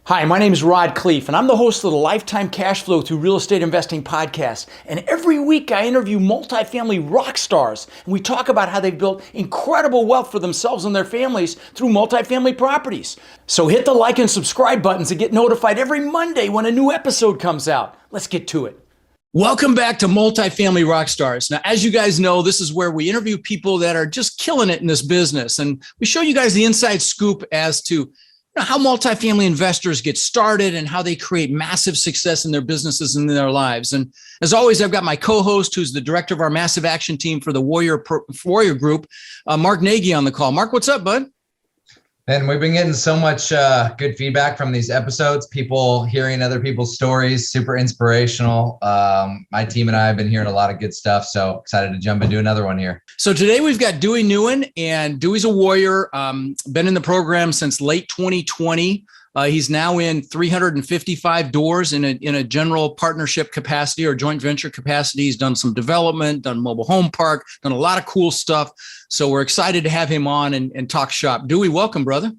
Hi, my name is Rod Cleef, and I'm the host of the Lifetime Cash Flow Through Real Estate Investing podcast. And every week I interview multifamily rock stars, and we talk about how they've built incredible wealth for themselves and their families through multifamily properties. So hit the like and subscribe buttons to get notified every Monday when a new episode comes out. Let's get to it. Welcome back to Multifamily Rock Stars. Now, as you guys know, this is where we interview people that are just killing it in this business. And we show you guys the inside scoop as to how multifamily investors get started and how they create massive success in their businesses and in their lives. And as always, I've got my co-host, who's the director of our massive action team for the Warrior Group, Mark Nagy, on the call. Mark, what's up, bud? And we've been getting so much good feedback from these episodes, people hearing other people's stories, super inspirational. My team and I have been hearing a lot of good stuff, so excited to jump into another one here. So today we've got Duy Nguyen, and Dewey's a warrior, been in the program since late 2020. He's now in 355 doors in a general partnership capacity or joint venture capacity. He's done some development, done mobile home park, done a lot of cool stuff. So we're excited to have him on and talk shop. Dewey, welcome, brother.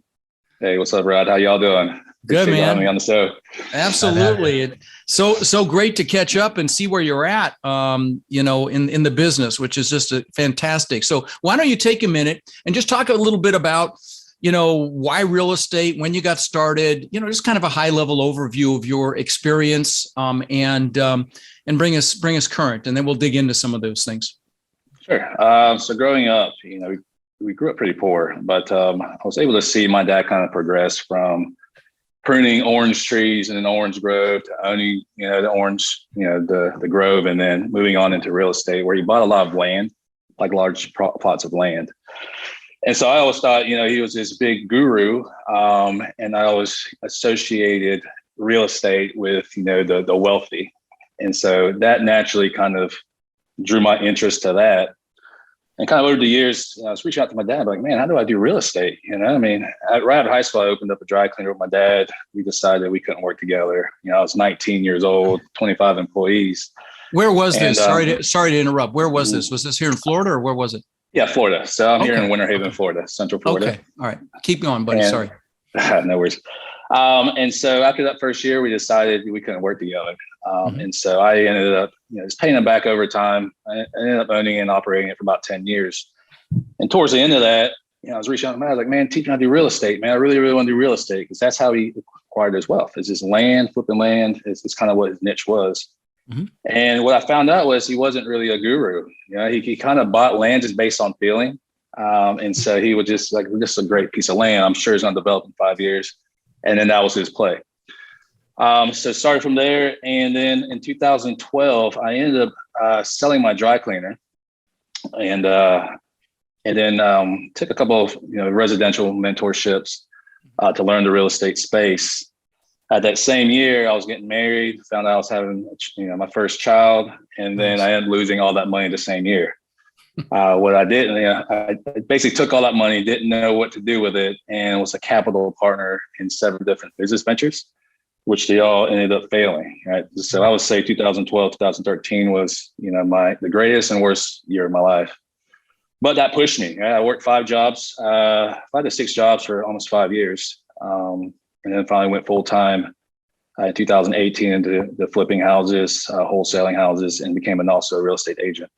Hey, what's up, Rod? How y'all doing? Good, man. Having me on the show. Absolutely. So great to catch up and see where you're at, in the business, which is just fantastic. So why don't you take a minute and just talk a little bit about why real estate, when you got started, just kind of a high level overview of your experience, and bring us current, and then we'll dig into some of those things. Sure. So growing up, we grew up pretty poor, but I was able to see my dad kind of progress from pruning orange trees in an orange grove to owning, the orange, the grove, and then moving on into real estate, where he bought a lot of land, like large plots of land. And so I always thought, he was this big guru, and I always associated real estate with, the wealthy. And so that naturally kind of drew my interest to that. And kind of over the years, I was reaching out to my dad, like, man, how do I do real estate? Right out of high school, I opened up a dry cleaner with my dad. We decided we couldn't work together. I was 19 years old, 25 employees. Where was this? Sorry to interrupt. Where was this? Was this here in Florida, or where was it? Yeah, Florida. So I'm here in Winter Haven, Florida, Central Florida. Okay. All right. Keep going, buddy. Sorry. No worries. And so after that first year, we decided we couldn't work together. And so I ended up, just paying it back over time. I ended up owning and operating it for about 10 years. And towards the end of that, I was reaching out to him. I was like, man, teach me how to do real estate, man. I really, really want to do real estate, because that's how he acquired his wealth. It's just land, flipping land. It's kind of what his niche was. Mm-hmm. And what I found out was he wasn't really a guru. He kind of bought land just based on feeling. And so he would just like, this is a great piece of land. I'm sure it's going to develop in 5 years. And then that was his play. So started from there. And then in 2012, I ended up selling my dry cleaner, and then took a couple of residential mentorships to learn the real estate space. That same year, I was getting married, found out I was having my first child, and then I ended up losing all that money the same year. What I did, I basically took all that money, didn't know what to do with it, and was a capital partner in 7 different business ventures, which they all ended up failing. Right, so I would say 2012, 2013 was the greatest and worst year of my life. But that pushed me. Right? I worked 5 to 6 jobs for almost 5 years, and then finally went full time in 2018 into the flipping houses, wholesaling houses, and became also a real estate agent.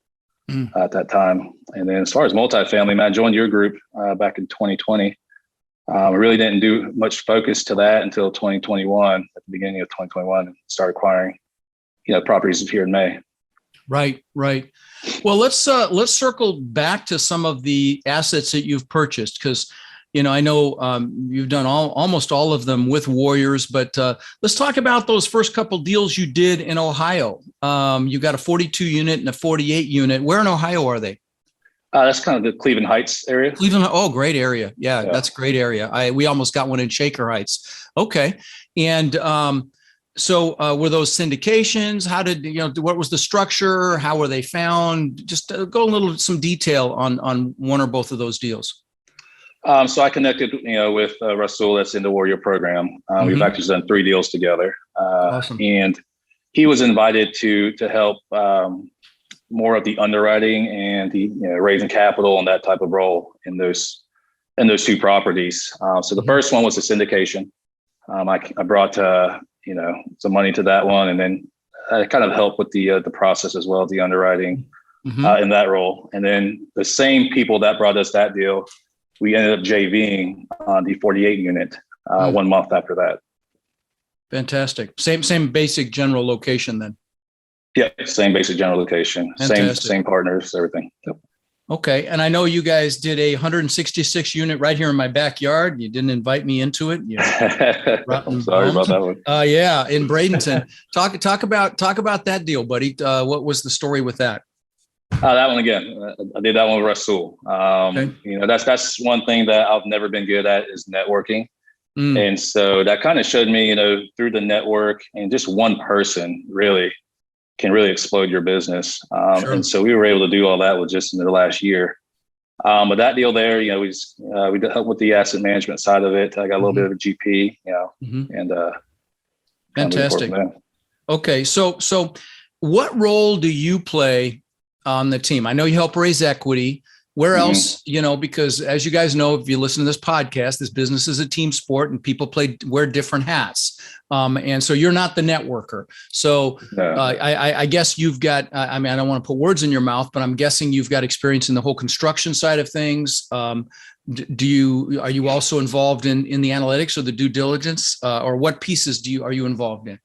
At that time. And then as far as multifamily, man, I joined your group back in 2020. I really didn't do much focus to that until 2021, at the beginning of 2021, and started acquiring, properties here in May. Right. Well, let's circle back to some of the assets that you've purchased, because I know you've done almost all of them with Warriors, but let's talk about those first couple deals you did in Ohio. You got a 42 unit and a 48 unit. Where in Ohio are they? That's kind of the Cleveland Heights area. Cleveland. Oh, great area. Yeah, that's a great area. We almost got one in Shaker Heights. Okay. And so were those syndications? How did, what was the structure? How were they found? Just go some detail on one or both of those deals. So I connected, with Russell, that's in the Warrior program. We've actually done 3 deals together. Awesome. And he was invited to help more of the underwriting and the raising capital and that type of role in those 2 properties. So the first one was a syndication. I brought, some money to that one, and then I kind of helped with the process as well, the underwriting in that role. And then the same people that brought us that deal, we ended up JVing on the 48 unit 1 month after that. Fantastic. Same basic general location then. Yeah, same basic general location, same partners, everything. Yep. Okay. And I know you guys did a 166 unit right here in my backyard. You didn't invite me into it. I'm sorry about that one. Yeah, in Bradenton. Talk about that deal, buddy. What was the story with that? That one again. I did that one with Rasul. Okay. That's one thing that I've never been good at is networking. And so that kind of showed me, through the network, and just one person really can really explode your business. Sure. And so we were able to do all that with just in the last year. But that deal there, we did help with the asset management side of it. I got a little bit of a GP, and fantastic. Okay. So what role do you play on the team? I know you help raise equity. Where else, because as you guys know, if you listen to this podcast, this business is a team sport and people wear different hats. And so you're not the networker. So I guess you've got, I don't want to put words in your mouth, but I'm guessing you've got experience in the whole construction side of things. Are you also involved in the analytics or the due diligence, or what pieces are you involved in?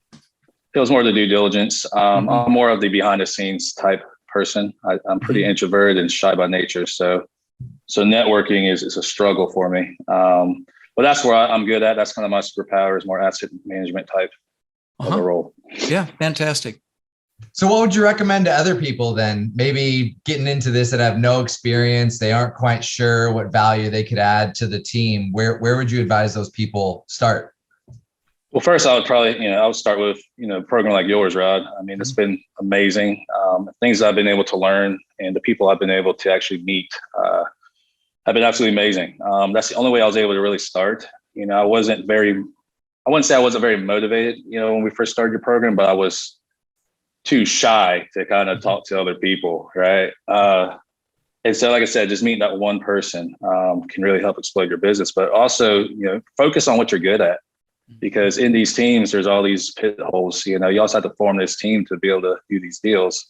It was more the due diligence. I'm more of the behind the scenes type person. I'm pretty introverted and shy by nature. So networking is a struggle for me. But that's where I'm good at. That's kind of my superpower, is more asset management type of a role. Yeah. Fantastic. So what would you recommend to other people then, maybe getting into this that have no experience? They aren't quite sure what value they could add to the team. Where would you advise those people start? Well, first, I would probably, I would start with, a program like yours, Rod. I mean, it's been amazing. Things I've been able to learn and the people I've been able to actually meet have been absolutely amazing. That's the only way I was able to really start. I wouldn't say I wasn't very motivated, when we first started your program, but I was too shy to kind of talk to other people, right? And so, like I said, just meeting that one person can really help explode your business, but also, focus on what you're good at. Because in these teams, there's all these pit holes. You also have to form this team to be able to do these deals.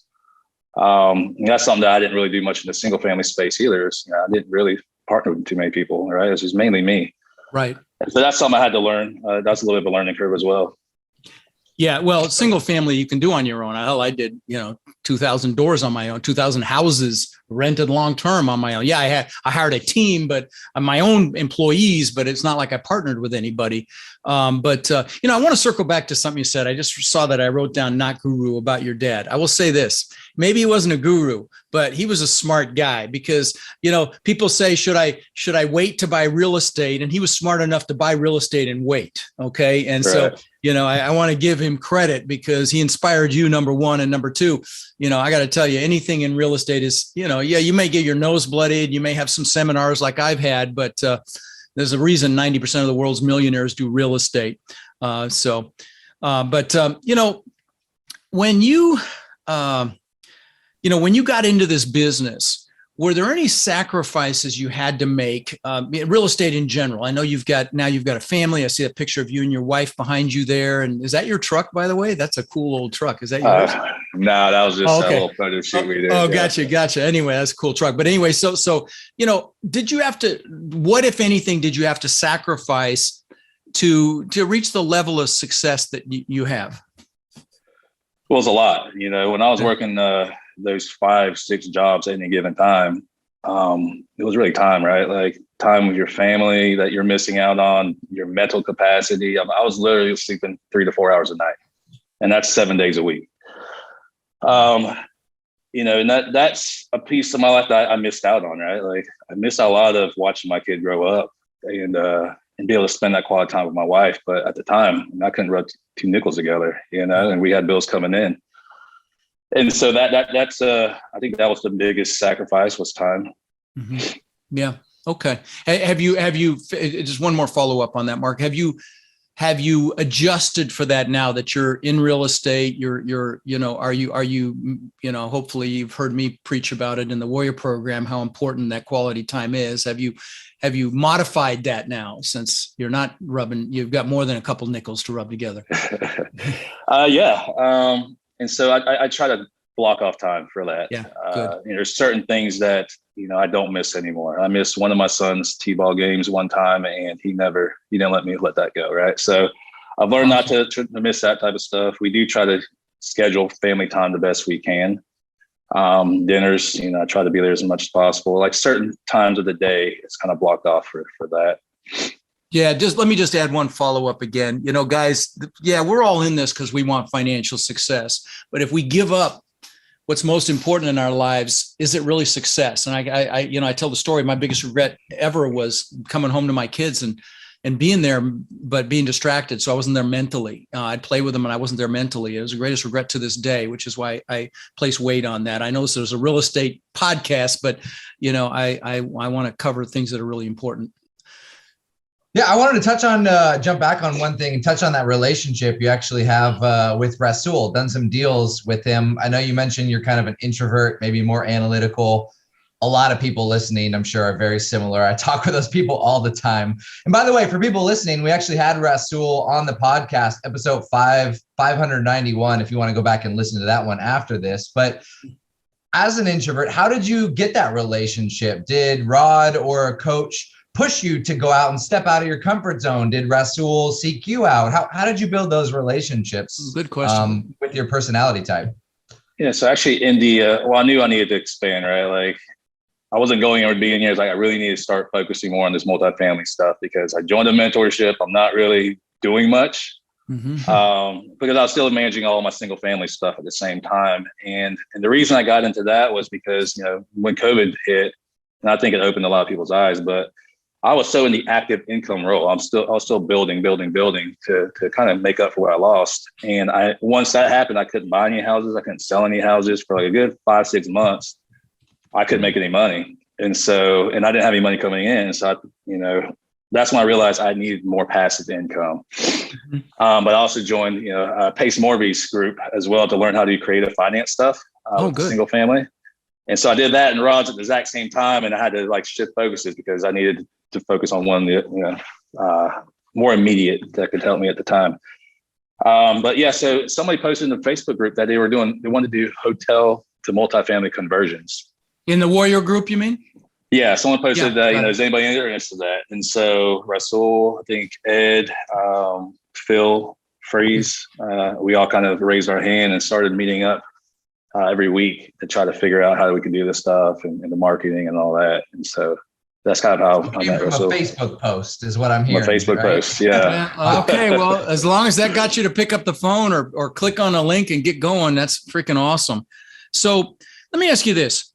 And that's something that I didn't really do much in the single family space either. I didn't really partner with too many people, right? It was just mainly me. Right. So that's something I had to learn. That's a little bit of a learning curve as well. Yeah. Well, single family you can do on your own. Hell, I did, 2,000 doors on my own, 2,000 houses rented long-term on my own. Yeah, I hired a team, but my own employees, but it's not like I partnered with anybody. I want to circle back to something you said. I just saw that I wrote down not guru about your dad. I will say this, maybe he wasn't a guru, but he was a smart guy because, people say, should I wait to buy real estate? And he was smart enough to buy real estate and wait. Okay. And right. So, I want to give him credit because he inspired you, number one, and number two, I got to tell you, anything in real estate is, you may get your nose bloodied. You may have some seminars like I've had, but there's a reason 90% of the world's millionaires do real estate. When you got into this business, were there any sacrifices you had to make? Real estate in general. I know you've got a family. I see a picture of you and your wife behind you there. And is that your truck, by the way? That's a cool old truck. Is that yours? No, that was just a little photo shoot we did. Oh, gotcha. Anyway, that's a cool truck. But anyway, so did you have to? What, if anything, did you have to sacrifice to reach the level of success that you have? Well, it's a lot. When I was working those 5-6 jobs at any given time, it was really time, right? Like time with your family that you're missing out on, your mental capacity. I was literally sleeping 3 to 4 hours a night, and that's 7 days a week. And that's a piece of my life that I missed out on, right? Like I missed a lot of watching my kid grow up and be able to spend that quality time with my wife. But at the time, I couldn't rub 2 nickels together, and we had bills coming in. And so that's I think that was the biggest sacrifice, was time. Mm-hmm. Yeah. Okay. Have you just one more follow up on that, Mark? Have you have you adjusted for that now that you're in real estate? Are you, hopefully you've heard me preach about it in the Warrior program, how important that quality time is. Have you modified that now since you've got more than a couple nickels to rub together? Yeah. And so I try to block off time for that. Yeah, good. There's certain things that, I don't miss anymore. I missed one of my son's T-ball games one time, and he didn't let me let that go. Right. So I've learned not to miss that type of stuff. We do try to schedule family time the best we can. Dinners, I try to be there as much as possible. Like certain times of the day, it's kind of blocked off for that. Yeah, let me add one follow-up again. Guys, we're all in this because we want financial success. But if we give up what's most important in our lives, is it really success? And I tell the story. My biggest regret ever was coming home to my kids and being there, but being distracted. So I wasn't there mentally. I'd play with them and I wasn't there mentally. It was the greatest regret to this day, which is why I place weight on that. I know this is a real estate podcast, but I want to cover things that are really important. Yeah, I wanted to jump back on one thing and touch on that relationship you actually have with Rasul, done some deals with him. I know you mentioned you're kind of an introvert, maybe more analytical. A lot of people listening, I'm sure, are very similar. I talk with those people all the time. And by the way, for people listening, we actually had Rasul on the podcast, episode 591, if you want to go back and listen to that one after this. But as an introvert, how did you get that relationship? Did Rod or a coach push you to go out and step out of your comfort zone? Did Rasul seek you out? How did you build those relationships? Good question. With your personality type? Yeah, so actually India, I knew I needed to expand, right? Like I wasn't going anywhere to be in years. Like I really needed to start focusing more on this multifamily stuff because I joined a mentorship. I'm not really doing much because I was still managing all my single family stuff at the same time. And the reason I got into that was because, when COVID hit, and I think it opened a lot of people's eyes, but I was so in the active income role. I was still building to kind of make up for what I lost. And once that happened, I couldn't buy any houses. I couldn't sell any houses for like a good 5-6 months. I couldn't make any money. And I didn't have any money coming in. So, that's when I realized I needed more passive income. But I also joined, Pace Morby's group as well to learn how to do creative finance stuff with single family. And so I did that and Rod's at the exact same time. And I had to like shift focuses because I needed to focus on one, more immediate that could help me at the time. But yeah, so somebody posted in the Facebook group that they wanted to do hotel to multifamily conversions. In the Warrior group, you mean? Yeah, someone posted that, is anybody interested in that? And so Rasul, I think Ed, Phil, Freeze, we all kind of raised our hand and started meeting up every week to try to figure out how we can do this stuff and the marketing and all that. And so that's kind of how I met Rasul. A Facebook post is what I'm hearing. A Facebook post, yeah. Okay, well, as long as that got you to pick up the phone or click on a link and get going, that's freaking awesome. So let me ask you this.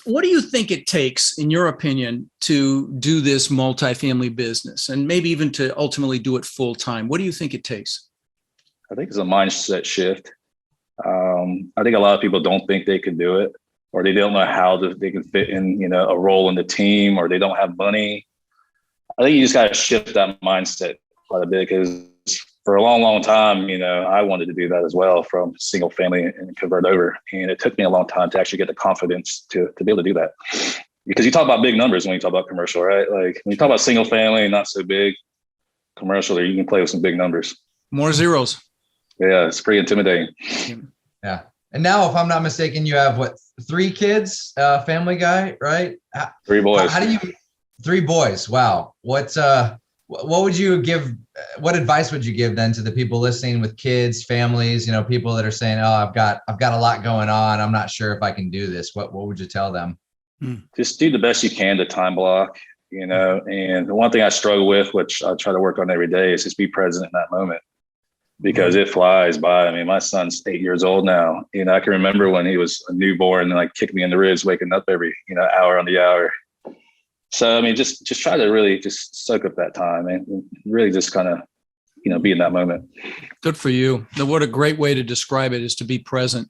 What do you think it takes, in your opinion, to do this multifamily business and maybe even to ultimately do it full time? What do you think it takes? I think it's a mindset shift. I think a lot of people don't think they can do it, or they don't know how they can fit in, a role in the team, or they don't have money. I think you just got to shift that mindset quite a bit because for a long, long time, I wanted to do that as well from single family and convert over. And it took me a long time to actually get the confidence to be able to do that. Because you talk about big numbers when you talk about commercial, right? Like when you talk about single family, not so big, commercial, you can play with some big numbers. More zeros. Yeah, it's pretty intimidating. Yeah. And now, if I'm not mistaken, you have 3 kids, family guy, right? 3 boys. How do you, 3 boys? Wow. What would you give? What advice would you give then to the people listening with kids, families, people that are saying, "Oh, I've got a lot going on. I'm not sure if I can do this." What would you tell them? Just do the best you can to time block, And the one thing I struggle with, which I try to work on every day, is just be present in that moment because it flies by. I mean, my son's 8 years old now. I can remember when he was a newborn and like kicked me in the ribs, waking up every hour on the hour. So, I mean, just try to really just soak up that time and really just kind of, be in that moment. Good for you. What a great way to describe it is to be present.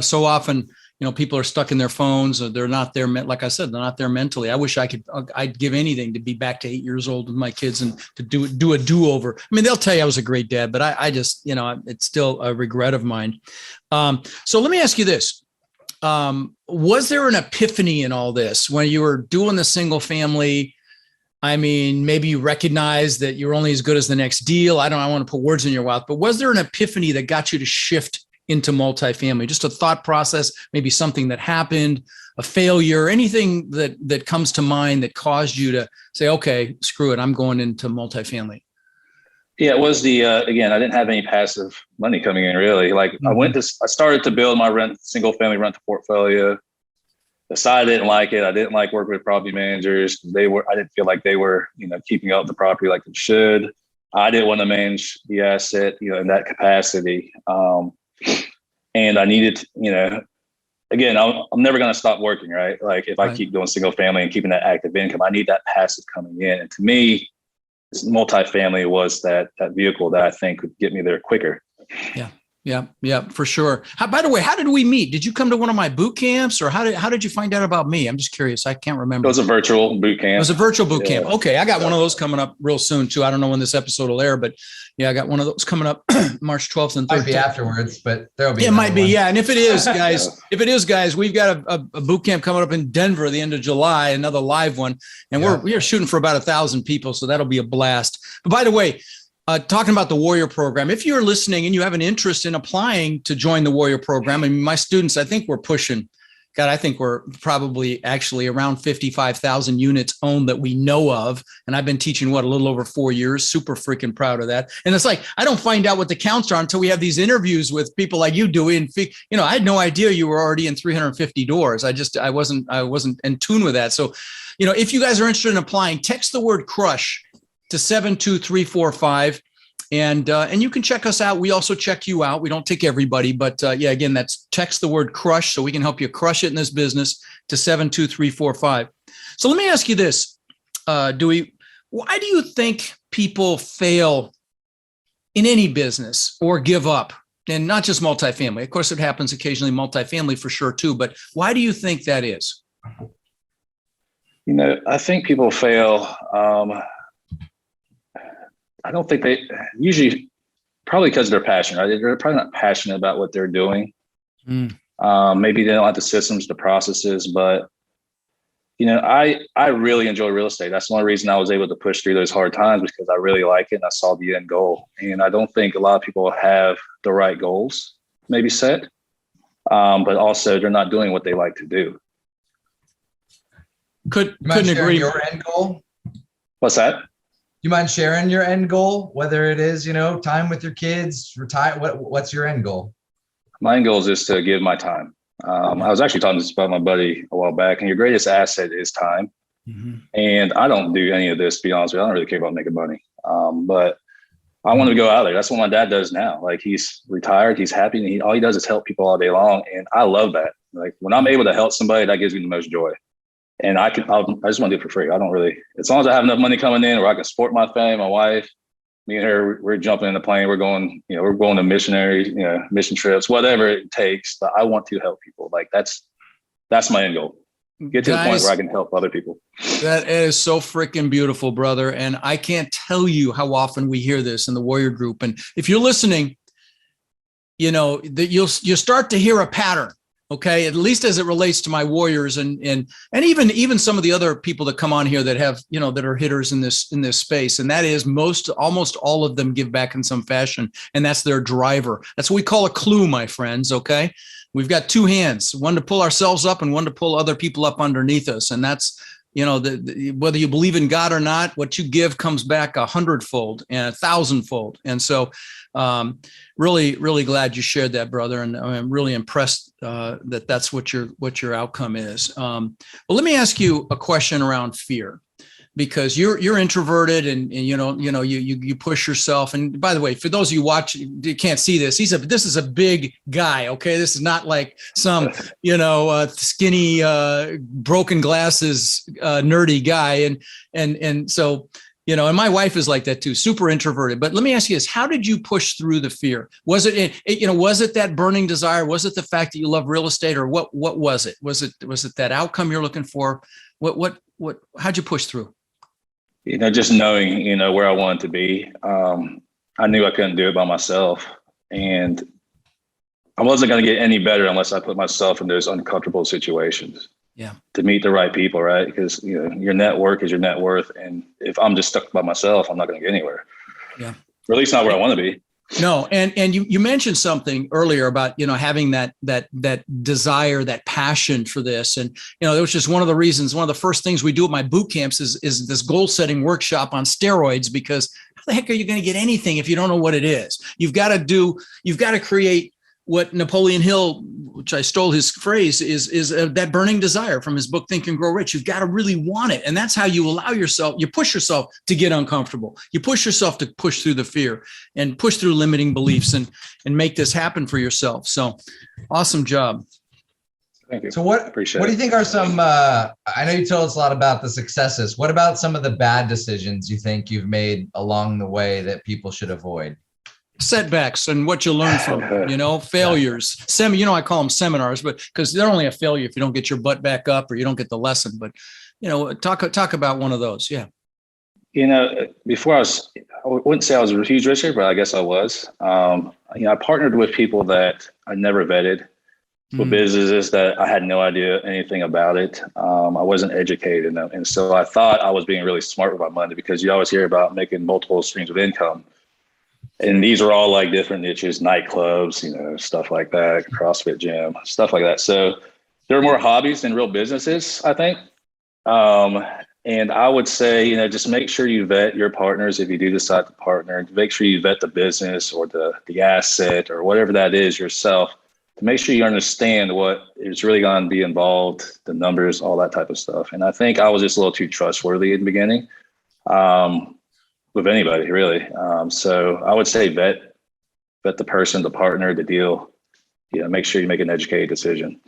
So often, people are stuck in their phones, or they're not there. Like I said, they're not there mentally. I wish I'd give anything to be back to 8 years old with my kids and to do a do-over. I mean, they'll tell you I was a great dad, but I just, it's still a regret of mine. So let me ask you this. Was there an epiphany in all this when you were doing the single family? I mean, maybe you recognize that you're only as good as the next deal. I want to put words in your mouth, but was there an epiphany that got you to shift into multifamily? Just a thought process, maybe something that happened, a failure, anything that comes to mind that caused you to say, okay, screw it, I'm going into multifamily. Yeah, it was again, I didn't have any passive money coming in really. Like I started to build my single family rental portfolio. Decided I didn't like it. I didn't like working with property managers. I didn't feel like they were, keeping up the property like they should. I didn't want to manage the asset, in that capacity. And I needed, again, I'm never going to stop working, right? Like if I keep doing single family and keeping that active income, I need that passive coming in. And to me, multifamily was that vehicle that I think could get me there quicker. Yeah, for sure. By the way, how did we meet? Did you come to one of my boot camps, or how did you find out about me? I'm just curious. I can't remember. It was a virtual boot camp. It was a virtual boot camp. Okay, I got one of those coming up real soon too. I don't know when this episode will air, but yeah, I got one of those coming up March 12th and 13th. Might be afterwards, but there'll be. It might be, yeah. And if it is, guys, we've got a boot camp coming up in Denver at the end of July, another live one, and we are shooting for about 1,000 people, so that'll be a blast. But by the way, talking about the Warrior program, if you're listening and you have an interest in applying to join the Warrior program, and my students, I think we're probably actually around 55,000 units owned that we know of. And I've been teaching a little over 4 years, super freaking proud of that. And it's like, I don't find out what the counts are until we have these interviews with people like you, Duy. And I had no idea you were already in 350 doors. I wasn't in tune with that. So, if you guys are interested in applying, text the word crush to 72345. And you can check us out. We also check you out. We don't take everybody, but again, that's text the word crush so we can help you crush it in this business to 72345. So let me ask you this, Duy, why do you think people fail in any business or give up? And not just multifamily. Of course, it happens occasionally, multifamily for sure too, but why do you think that is? I think people fail. I don't think they usually, probably because they're passionate. Right? They're probably not passionate about what they're doing. Maybe they don't have the systems, the processes, but I really enjoy real estate. That's the only reason I was able to push through those hard times, because I really like it and I saw the end goal. And I don't think a lot of people have the right goals maybe set, but also they're not doing what they like to do. Couldn't agree. Your end goal? What's that? You mind sharing your end goal, whether it is, time with your kids, retire? What's your end goal? My end goal is just to give my time. I was actually talking this about my buddy a while back, and your greatest asset is time. Mm-hmm. And I don't do any of this, to be honest with you. I don't really care about making money. But I want to go out there. That's what my dad does now. Like, he's retired, he's happy, and all he does is help people all day long. And I love that. Like, when I'm able to help somebody, that gives me the most joy. And I just want to do it for free. I don't really, as long as I have enough money coming in, or I can support my family, my wife, me and her, we're jumping in the plane. We're going to missionary, mission trips, whatever it takes. But I want to help people. Like, that's my end goal. Get to the point where I can help other people. That is so freaking beautiful, brother. And I can't tell you how often we hear this in the Warrior Group. And if you're listening, that you'll start to hear a pattern. Okay, at least as it relates to my warriors and even some of the other people that come on here that have, that are hitters in this space. And that is almost all of them give back in some fashion. And that's their driver. That's what we call a clue, my friends. Okay. We've got two hands, one to pull ourselves up and one to pull other people up underneath us. And that's, whether you believe in God or not, what you give comes back 100-fold and 1,000-fold. And so really, really glad you shared that, brother. And I'm really impressed that that's what your outcome is. Well, let me ask you a question around fear, because you're introverted and you push yourself. And by the way, for those of you watching, you can't see this. This is a big guy. Okay. This is not like some, skinny, broken glasses, nerdy guy. And so, and my wife is like that too, super introverted. But let me ask you this: how did you push through the fear? Was was it that burning desire? Was it the fact that you love real estate, or what was it? Was it that outcome you're looking for? How'd you push through? Just knowing, where I wanted to be. I knew I couldn't do it by myself, and I wasn't going to get any better unless I put myself in those uncomfortable situations. Yeah. To meet the right people, right? Because your network is your net worth, and if I'm just stuck by myself, I'm not going to get anywhere. Yeah. Or at least not where I want to be. No, and you mentioned something earlier about having that desire, that passion for this, and that was just one of the reasons. One of the first things we do at my boot camps is this goal setting workshop on steroids, because how the heck are you going to get anything if you don't know what it is? You've got to create what Napoleon Hill, which I stole his phrase, is that burning desire from his book, Think and Grow Rich. You've got to really want it. And that's how you you push yourself to get uncomfortable. You push yourself to push through the fear and push through limiting beliefs and make this happen for yourself. So awesome job. Thank you. So what do you think are some, I know you told us a lot about the successes. What about some of the bad decisions you think you've made along the way that people should avoid? Setbacks and what you learn from, failures. I call them seminars, but because they're only a failure if you don't get your butt back up or you don't get the lesson. But, talk about one of those. Yeah. Before I wouldn't say I was a huge richer, but I guess I was. I partnered with people that I never vetted, with businesses that I had no idea anything about it. I wasn't educated. And so I thought I was being really smart with my money, because you always hear about making multiple streams of income. And these are all like different niches, nightclubs, stuff like that, CrossFit gym, stuff like that. So there are more hobbies than real businesses, I think. And I would say, just make sure you vet your partners if you do decide to partner. Make sure you vet the business or the asset or whatever that is yourself, to make sure you understand what is really going to be involved, the numbers, all that type of stuff. And I think I was just a little too trustworthy in the beginning. With anybody, really. So I would say vet the person, the partner, the deal. Make sure you make an educated decision.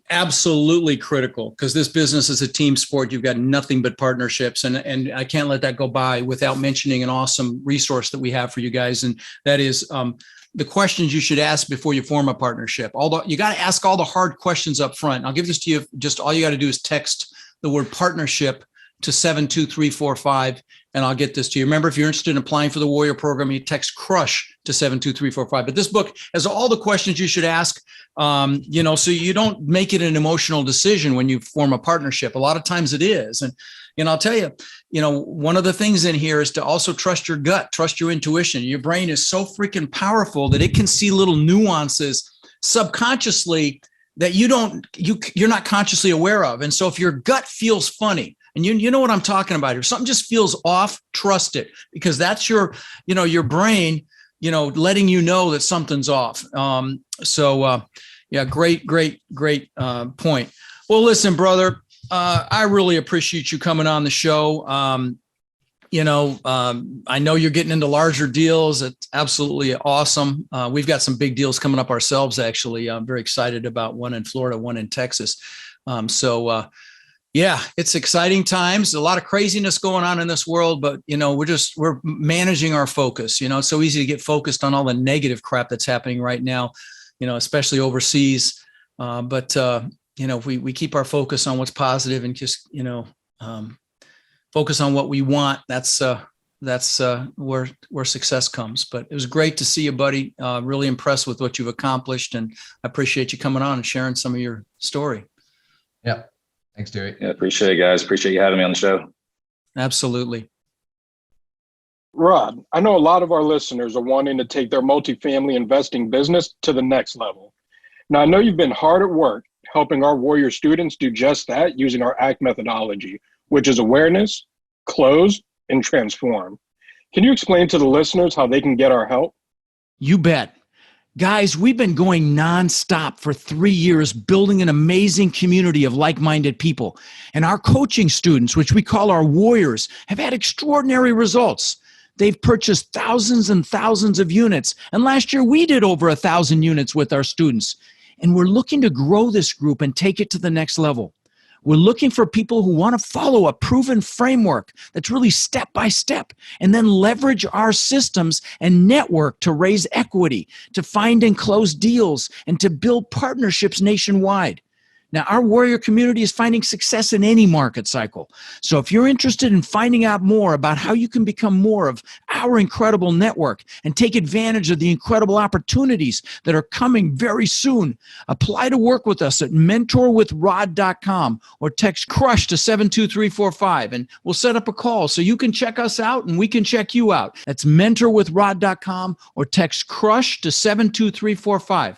Absolutely critical, because this business is a team sport. You've got nothing but partnerships, and I can't let that go by without mentioning an awesome resource that we have for you guys, and that is the questions you should ask before you form a partnership. You got to ask all the hard questions up front. I'll give this to you. Just all you got to do is text the word partnership to 72345, and I'll get this to you. Remember, if you're interested in applying for the Warrior program, you text CRUSH to 72345. But this book has all the questions you should ask, so you don't make it an emotional decision when you form a partnership. A lot of times it is. And I'll tell you, one of the things in here is to also trust your gut, trust your intuition. Your brain is so freaking powerful that it can see little nuances subconsciously that you're not consciously aware of. And so if your gut feels funny, and you know what I'm talking about here, something just feels off, trust it, because that's your brain, letting you know that something's off. Great point. Well, listen, brother, I really appreciate you coming on the show. I know you're getting into larger deals. It's absolutely awesome. We've got some big deals coming up ourselves, actually. I'm very excited about one in Florida, one in Texas. It's exciting times. A lot of craziness going on in this world, but we're managing our focus. It's so easy to get focused on all the negative crap that's happening right now, especially overseas. But if we keep our focus on what's positive and just focus on what we want, that's where success comes. But it was great to see you, buddy. Really impressed with what you've accomplished, and I appreciate you coming on and sharing some of your story. Yeah. Thanks, Duy. Yeah, appreciate it, guys. Appreciate you having me on the show. Absolutely. Rod, I know a lot of our listeners are wanting to take their multifamily investing business to the next level. Now, I know you've been hard at work helping our Warrior students do just that using our ACT methodology, which is awareness, close, and transform. Can you explain to the listeners how they can get our help? You bet. Guys, we've been going nonstop for 3 years, building an amazing community of like-minded people. And our coaching students, which we call our warriors, have had extraordinary results. They've purchased thousands and thousands of units. And last year, we did over 1,000 units with our students. And we're looking to grow this group and take it to the next level. We're looking for people who want to follow a proven framework that's really step by step, and then leverage our systems and network to raise equity, to find and close deals, and to build partnerships nationwide. Now, our warrior community is finding success in any market cycle. So if you're interested in finding out more about how you can become more of our incredible network and take advantage of the incredible opportunities that are coming very soon, apply to work with us at mentorwithrod.com or text CRUSH to 72345, and we'll set up a call so you can check us out and we can check you out. That's mentorwithrod.com or text CRUSH to 72345.